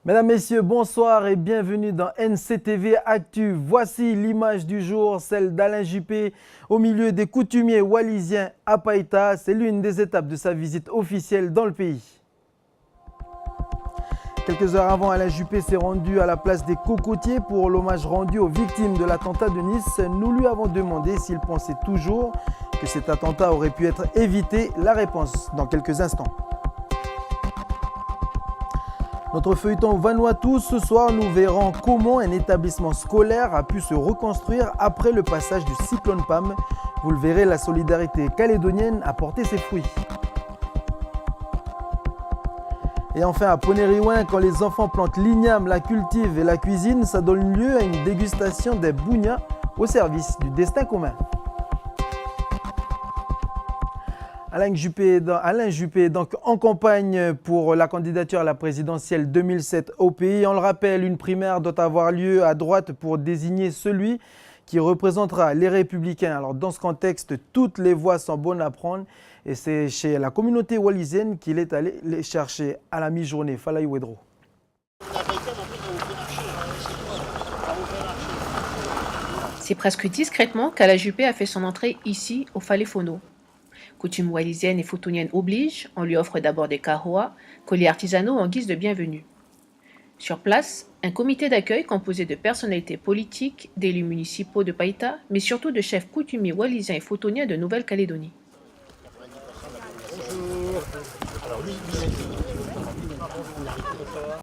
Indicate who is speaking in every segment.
Speaker 1: Mesdames, Messieurs, bonsoir et bienvenue dans NCTV Actu. Voici l'image du jour, celle d'Alain Juppé au milieu des coutumiers wallisiens à Païta. C'est l'une des étapes de sa visite officielle dans le pays. Quelques heures avant, Alain Juppé s'est rendu à la place des Cocotiers pour l'hommage rendu aux victimes de l'attentat de Nice. Nous lui avons demandé s'il pensait toujours que cet attentat aurait pu être évité. La réponse dans quelques instants. Notre feuilleton Vanuatu, ce soir, nous verrons comment un établissement scolaire a pu se reconstruire après le passage du cyclone Pam. Vous le verrez, la solidarité calédonienne a porté ses fruits. Et enfin, à Poneriouin, quand les enfants plantent l'igname, la cultivent et la cuisinent, ça donne lieu à une dégustation des bougnats au service du destin commun. Alain Juppé est donc en campagne pour la candidature à la présidentielle 2007 au pays. On le rappelle, une primaire doit avoir lieu à droite pour désigner celui qui représentera les Républicains. Alors dans ce contexte, toutes les voix sont bonnes à prendre et c'est chez la communauté wallisienne qu'il est allé les chercher à la mi-journée. Falaï Wedro.
Speaker 2: C'est presque discrètement qu'Alain Juppé a fait son entrée ici au Faléfono. Coutume wallisienne et foutonienne oblige, on lui offre d'abord des kahoa, colliers artisanaux en guise de bienvenue. Sur place, un comité d'accueil composé de personnalités politiques, d'élus municipaux de Païta, mais surtout de chefs coutumiers wallisiens et foutoniens de Nouvelle-Calédonie.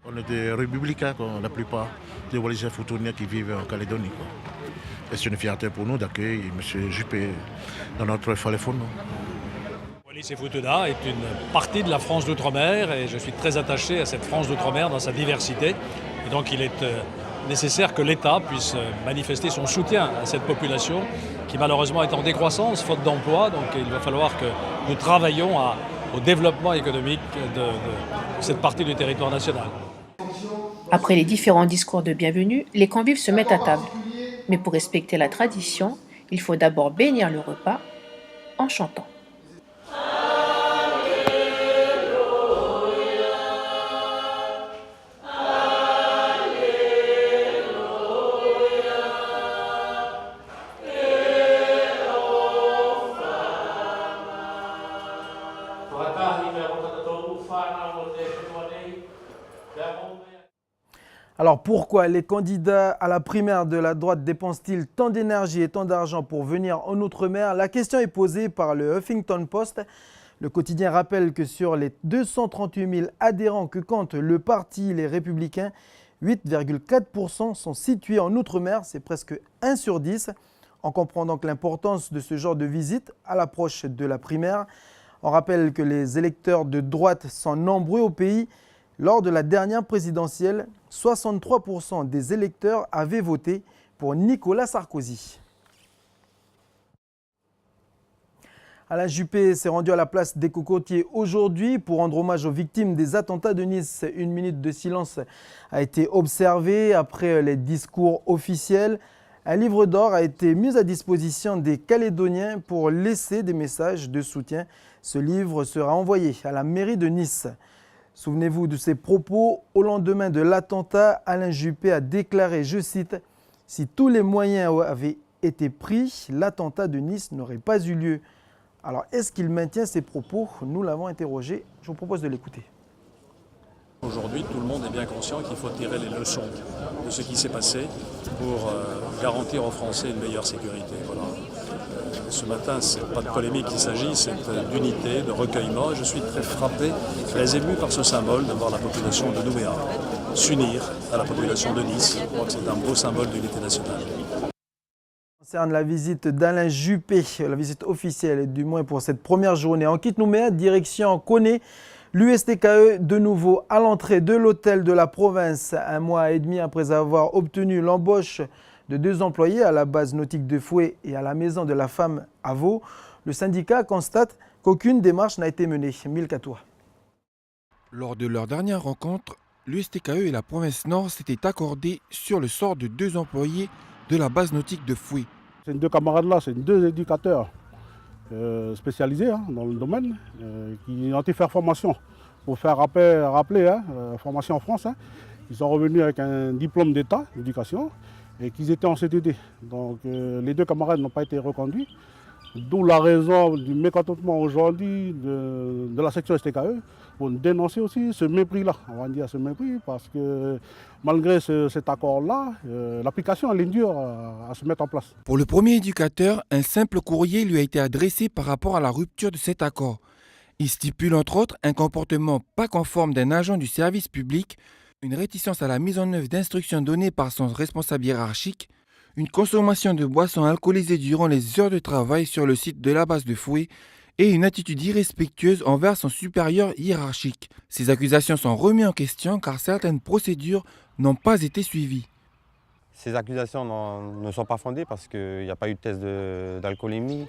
Speaker 3: On est des républicains, la plupart des Wallisiens foutoniens qui vivent en Calédonie. Et c'est une fierté pour nous d'accueillir M. Juppé dans notre Faléfono.
Speaker 4: Wallis et Futuna est une partie de la France d'outre-mer et je suis très attaché à cette France d'outre-mer dans sa diversité. Et donc il est nécessaire que l'État puisse manifester son soutien à cette population qui malheureusement est en décroissance, faute d'emploi. Donc il va falloir que nous travaillions au développement économique de cette partie du territoire national.
Speaker 2: Après les différents discours de bienvenue, les convives se mettent à table. Mais pour respecter la tradition, il faut d'abord bénir le repas en chantant.
Speaker 1: Alors pourquoi les candidats à la primaire de la droite dépensent-ils tant d'énergie et tant d'argent pour venir en Outre-mer? La question est posée par le Huffington Post. Le quotidien rappelle que sur les 238 000 adhérents que compte le parti Les Républicains, 8,4% sont situés en Outre-mer, c'est presque 1 sur 10. On comprend donc l'importance de ce genre de visite à l'approche de la primaire. On rappelle que les électeurs de droite sont nombreux au pays. Lors de la dernière présidentielle, 63% des électeurs avaient voté pour Nicolas Sarkozy. Alain Juppé s'est rendu à la place des Cocotiers aujourd'hui pour rendre hommage aux victimes des attentats de Nice. Une minute de silence a été observée après les discours officiels. Un livre d'or a été mis à disposition des Calédoniens pour laisser des messages de soutien. Ce livre sera envoyé à la mairie de Nice. Souvenez-vous de ses propos. Au lendemain de l'attentat, Alain Juppé a déclaré, je cite, « Si tous les moyens avaient été pris, l'attentat de Nice n'aurait pas eu lieu. » Alors, est-ce qu'il maintient ses propos? Nous l'avons interrogé. Je vous propose de l'écouter.
Speaker 4: Aujourd'hui, tout le monde est bien conscient qu'il faut tirer les leçons de ce qui s'est passé pour garantir aux Français une meilleure sécurité. Voilà. Ce matin, ce n'est pas de polémique qu'il s'agit, c'est d'unité, de recueillement. Je suis très frappé, très ému par ce symbole de voir la population de Nouméa s'unir à la population de Nice. Je crois que c'est un beau symbole d'unité nationale.
Speaker 1: Concerne la visite d'Alain Juppé, la visite officielle du moins pour cette première journée. On quitte Nouméa, direction Koné. L'USTKE de nouveau à l'entrée de l'hôtel de la province, un mois et demi après avoir obtenu l'embauche de 2 employés à la base nautique de Fouet et à la maison de la femme à Vaud. Le syndicat constate qu'aucune démarche n'a été menée. Milkatoua.
Speaker 5: Lors de leur dernière rencontre, l'USTKE et la province Nord s'étaient accordés sur le sort de 2 employés de la base nautique de Fouet.
Speaker 6: Ces 2 camarades-là, c'est 2 éducateurs spécialisés dans le domaine qui ont été faire formation pour faire rappeler formation en France. Ils sont revenus avec un diplôme d'état d'éducation et qu'ils étaient en CDD. Donc les 2 camarades n'ont pas été reconduits. D'où la raison du mécontentement aujourd'hui de la section STKE pour dénoncer aussi ce mépris-là. On va dire ce mépris parce que malgré cet accord-là, l'application elle est dure à se mettre en place.
Speaker 5: Pour le premier éducateur, un simple courrier lui a été adressé par rapport à la rupture de cet accord. Il stipule entre autres un comportement pas conforme d'un agent du service public, une réticence à la mise en œuvre d'instructions données par son responsable hiérarchique, une consommation de boissons alcoolisées durant les heures de travail sur le site de la base de Foué et une attitude irrespectueuse envers son supérieur hiérarchique. Ces accusations sont remises en question car certaines procédures n'ont pas été suivies.
Speaker 7: Ces accusations ne sont pas fondées parce qu'il n'y a pas eu de test d'alcoolémie.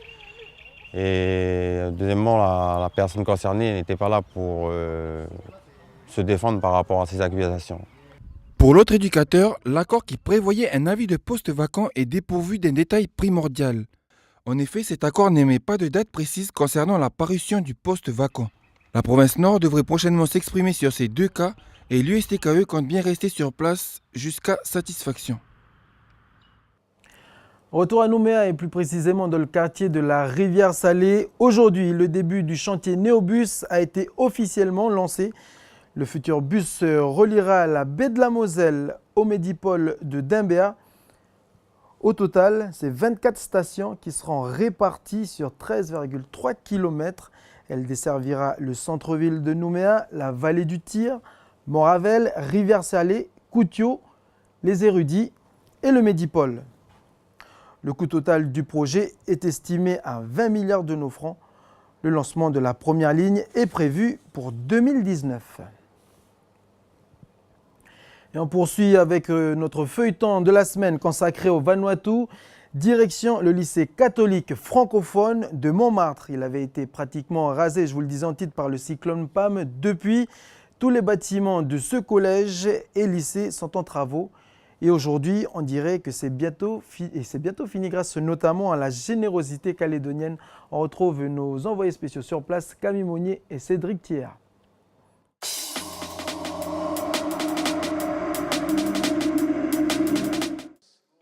Speaker 7: Et deuxièmement, la personne concernée n'était pas là pour se défendre par rapport à ces accusations.
Speaker 5: Pour l'autre éducateur, l'accord qui prévoyait un avis de poste vacant est dépourvu d'un détail primordial. En effet, cet accord n'émet pas de date précise concernant la parution du poste vacant. La province Nord devrait prochainement s'exprimer sur ces 2 cas et l'USTKE compte bien rester sur place jusqu'à satisfaction.
Speaker 1: Retour à Nouméa et plus précisément dans le quartier de la Rivière-Salée. Aujourd'hui, le début du chantier Néobus a été officiellement lancé. Le futur bus reliera la baie de la Moselle au Médipôle de Dimbéa. Au total, c'est 24 stations qui seront réparties sur 13,3 km. Elle desservira le centre-ville de Nouméa, la vallée du Tyr, Moravel, Rivière-Salée, Koutiot, les Érudits et le Médipôle. Le coût total du projet est estimé à 20 milliards de nos francs. Le lancement de la première ligne est prévu pour 2019. Et on poursuit avec notre feuilleton de la semaine consacré au Vanuatu. Direction le lycée catholique francophone de Montmartre. Il avait été pratiquement rasé, je vous le disais en titre, par le cyclone Pam. Depuis, tous les bâtiments de ce collège et lycée sont en travaux. Et aujourd'hui, on dirait que c'est bientôt fini grâce notamment à la générosité calédonienne. On retrouve nos envoyés spéciaux sur place, Camille Monnier et Cédric Thiers.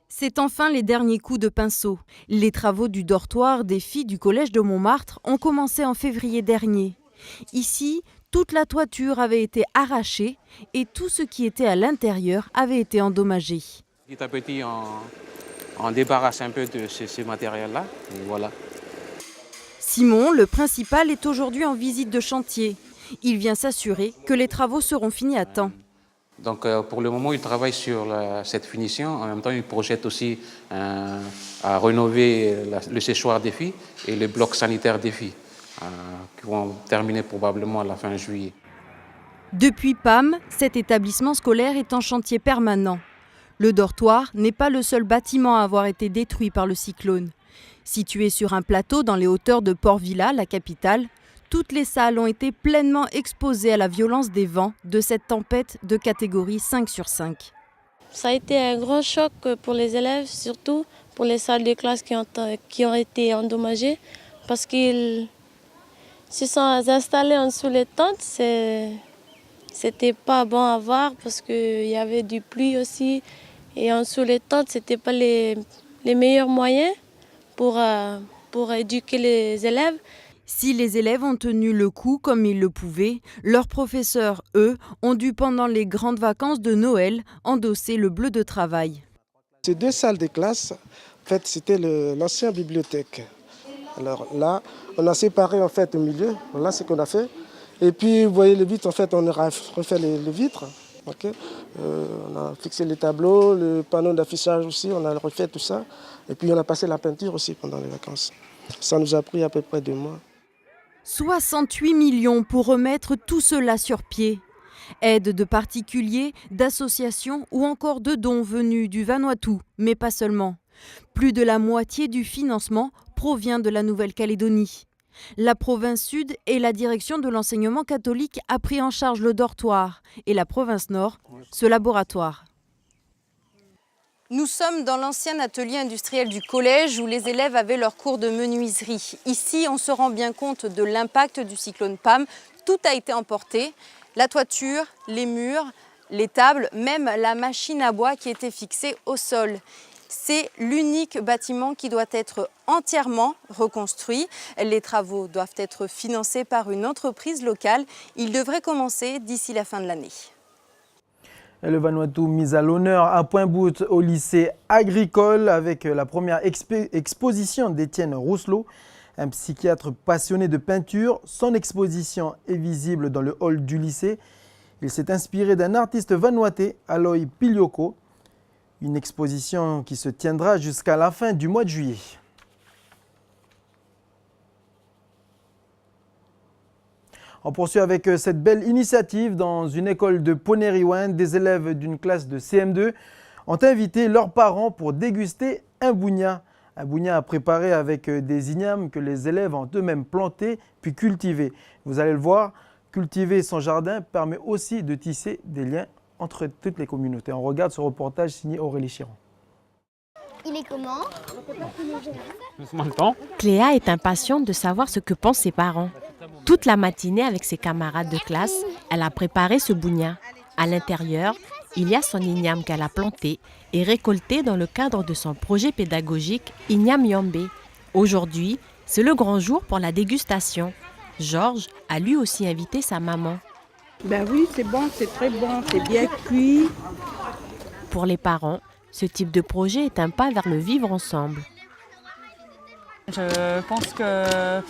Speaker 8: C'est enfin les derniers coups de pinceau. Les travaux du dortoir des filles du collège de Montmartre ont commencé en février dernier. Ici, toute la toiture avait été arrachée et tout ce qui était à l'intérieur avait été endommagé.
Speaker 9: Petit à petit, on débarrasse un peu de ce matériel-là. Voilà.
Speaker 8: Simon, le principal, est aujourd'hui en visite de chantier. Il vient s'assurer que les travaux seront finis à temps.
Speaker 9: Donc pour le moment, il travaille sur cette finition. En même temps, il projette aussi à rénover le séchoir des filles et les blocs sanitaires des filles, qui vont terminer probablement à la fin juillet.
Speaker 8: Depuis Pam, cet établissement scolaire est en chantier permanent. Le dortoir n'est pas le seul bâtiment à avoir été détruit par le cyclone. Situé sur un plateau dans les hauteurs de Port-Vila, la capitale, toutes les salles ont été pleinement exposées à la violence des vents de cette tempête de catégorie 5 sur 5.
Speaker 10: Ça a été un grand choc pour les élèves, surtout pour les salles de classe qui ont été endommagées, parce qu'ils se sont installés en dessous les tentes. C'était pas bon à voir parce qu'il y avait du pluie aussi. Et en dessous les tentes, c'était pas les meilleurs moyens pour éduquer les élèves.
Speaker 8: Si les élèves ont tenu le coup comme ils le pouvaient, leurs professeurs, eux, ont dû pendant les grandes vacances de Noël endosser le bleu de travail.
Speaker 11: Ces 2 salles de classe, en fait, c'était l'ancienne bibliothèque. Alors là, on a séparé en fait au milieu, voilà ce qu'on a fait. Et puis vous voyez les vitres, en fait, on a refait les vitres. Okay. On a fixé les tableaux, le panneau d'affichage aussi, on a refait tout ça. Et puis on a passé la peinture aussi pendant les vacances. Ça nous a pris à peu près 2 mois.
Speaker 8: 68 millions pour remettre tout cela sur pied. Aide de particuliers, d'associations ou encore de dons venus du Vanuatu, mais pas seulement. Plus de la moitié du financement provient de la Nouvelle-Calédonie. La province sud et la direction de l'enseignement catholique a pris en charge le dortoir et la province nord, ce laboratoire. Nous sommes dans l'ancien atelier industriel du collège où les élèves avaient leur cours de menuiserie. Ici, on se rend bien compte de l'impact du cyclone Pam. Tout a été emporté, la toiture, les murs, les tables, même la machine à bois qui était fixée au sol. C'est l'unique bâtiment qui doit être entièrement reconstruit. Les travaux doivent être financés par une entreprise locale. Ils devraient commencer d'ici la fin de l'année.
Speaker 1: Le Vanuatu mis à l'honneur à Pointe-Bout au lycée agricole avec la première exposition d'Étienne Rousselot, un psychiatre passionné de peinture. Son exposition est visible dans le hall du lycée. Il s'est inspiré d'un artiste vanuatais, Aloy Pilioko. Une exposition qui se tiendra jusqu'à la fin du mois de juillet. On poursuit avec cette belle initiative. Dans une école de Poneriwen, des élèves d'une classe de CM2 ont invité leurs parents pour déguster un bougna. Un bougna à préparer avec des ignames que les élèves ont eux-mêmes plantés puis cultivés. Vous allez le voir, cultiver son jardin permet aussi de tisser des liens entre toutes les communautés. On regarde ce reportage signé Aurélie Chiron.
Speaker 12: Il est comment?
Speaker 13: Cléa est impatiente de savoir ce que pensent ses parents. Toute la matinée avec ses camarades de classe, elle a préparé ce bougna. À l'intérieur, il y a son igname qu'elle a planté et récolté dans le cadre de son projet pédagogique Ignam Yombe. Aujourd'hui, c'est le grand jour pour la dégustation. Georges a lui aussi invité sa maman.
Speaker 14: Ben oui, c'est bon, c'est très bon, c'est bien cuit.
Speaker 13: Pour les parents, ce type de projet est un pas vers le vivre ensemble.
Speaker 15: Je pense que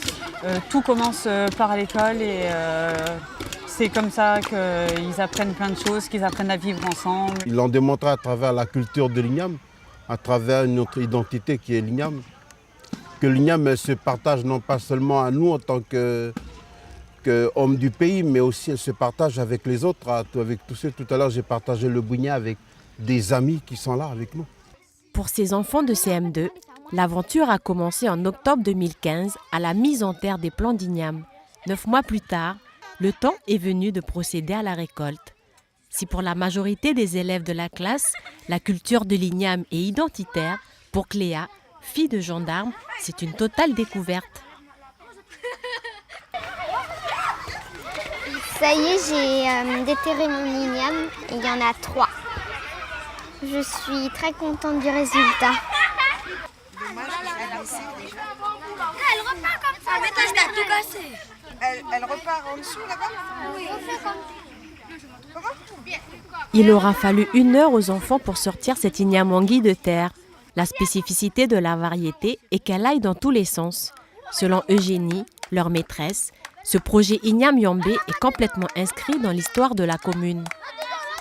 Speaker 15: tout commence par l'école et c'est comme ça qu'ils apprennent plein de choses, qu'ils apprennent à vivre ensemble.
Speaker 16: Ils l'ont démontré à travers la culture de l'igname, à travers notre identité qui est l'igname. Que l'igname se partage non pas seulement à nous en tant qu'hommes du pays, mais aussi elle se partage avec les autres, avec tous ceux. Tout à l'heure, j'ai partagé le bougna avec des amis qui sont là avec nous.
Speaker 13: Pour ces enfants de CM2, l'aventure a commencé en octobre 2015 à la mise en terre des plants d'igname. 9 mois plus tard, le temps est venu de procéder à la récolte. Si pour la majorité des élèves de la classe, la culture de l'igname est identitaire, pour Cléa, fille de gendarme, c'est une totale découverte.
Speaker 12: Ça y est, j'ai déterré mon igname et il y en a 3. Je suis très contente du résultat.
Speaker 17: Elle repart comme ça. Mais toi, je t'ai tout cassé. Elle repart en dessous là-bas? Oui, on fait comme...
Speaker 13: Il aura fallu 1 heure aux enfants pour sortir cette igname anguille de terre. La spécificité de la variété est qu'elle aille dans tous les sens. Selon Eugénie, leur maîtresse, ce projet Ignam Yombe est complètement inscrit dans l'histoire de la commune.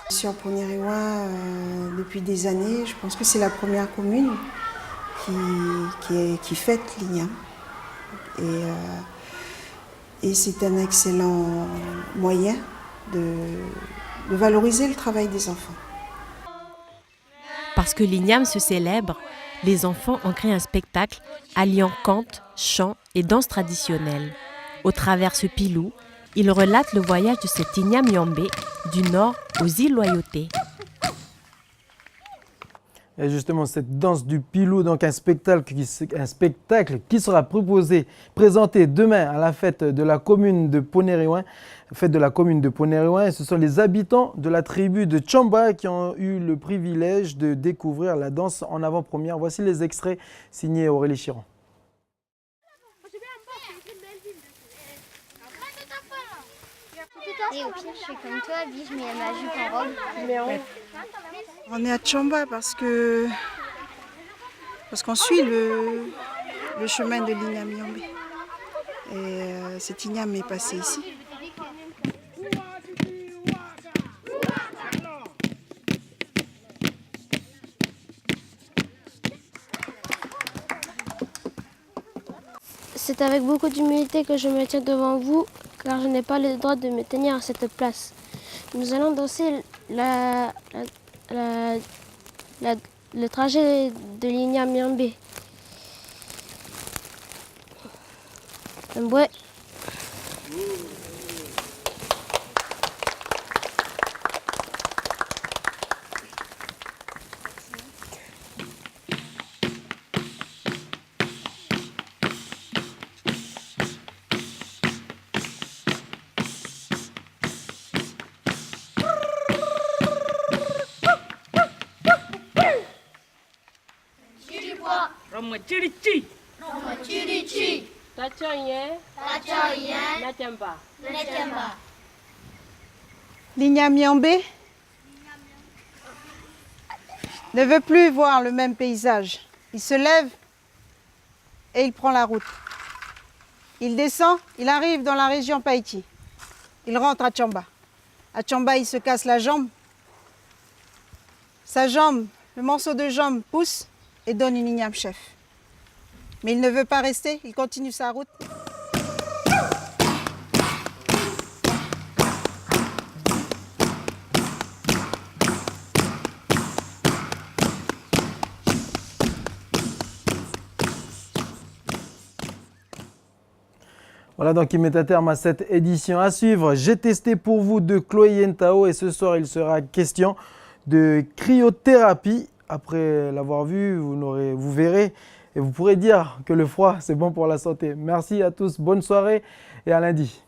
Speaker 18: Sur Poneriwen, depuis des années, je pense que c'est la première commune qui fête l'igname. Et c'est un excellent moyen de valoriser le travail des enfants.
Speaker 13: Parce que l'igname se célèbre, les enfants ont créé un spectacle alliant conte, chant et danse traditionnelle. Au travers ce pilou, ils relatent le voyage de cet Ignam Yombe du nord aux îles Loyauté.
Speaker 1: Et justement, cette danse du pilou, donc un spectacle qui sera présenté demain à la fête de la commune de Poneriwen. Ce sont les habitants de la tribu de Tchamba qui ont eu le privilège de découvrir la danse en avant-première. Voici les extraits signés Aurélie Chiron.
Speaker 12: Et au pire, je fais comme toi, Abby, je mets ma jupe en robe.
Speaker 18: On est à Tchamba parce qu'on suit le chemin de l'Ignam Yombe. Et cet igname est passé ici.
Speaker 10: C'est avec beaucoup d'humilité que je me tiens devant vous, car je n'ai pas le droit de me tenir à cette place. Nous allons danser le trajet de l'Ignam Yombe. Ouais.
Speaker 19: L'igname Yambé ne veut plus voir le même paysage. Il se lève et il prend la route. Il descend, il arrive dans la région Païti. Il rentre à Tchamba. À Tchamba, il se casse la jambe. Sa jambe, le morceau de jambe pousse et donne une igname chef. Mais il ne veut pas rester, il continue sa route.
Speaker 1: Voilà donc qui met à terme à cette édition à suivre. J'ai testé pour vous de Chloé Yentao et ce soir il sera question de cryothérapie. Après l'avoir vu, vous verrez et vous pourrez dire que le froid c'est bon pour la santé. Merci à tous, bonne soirée et à lundi.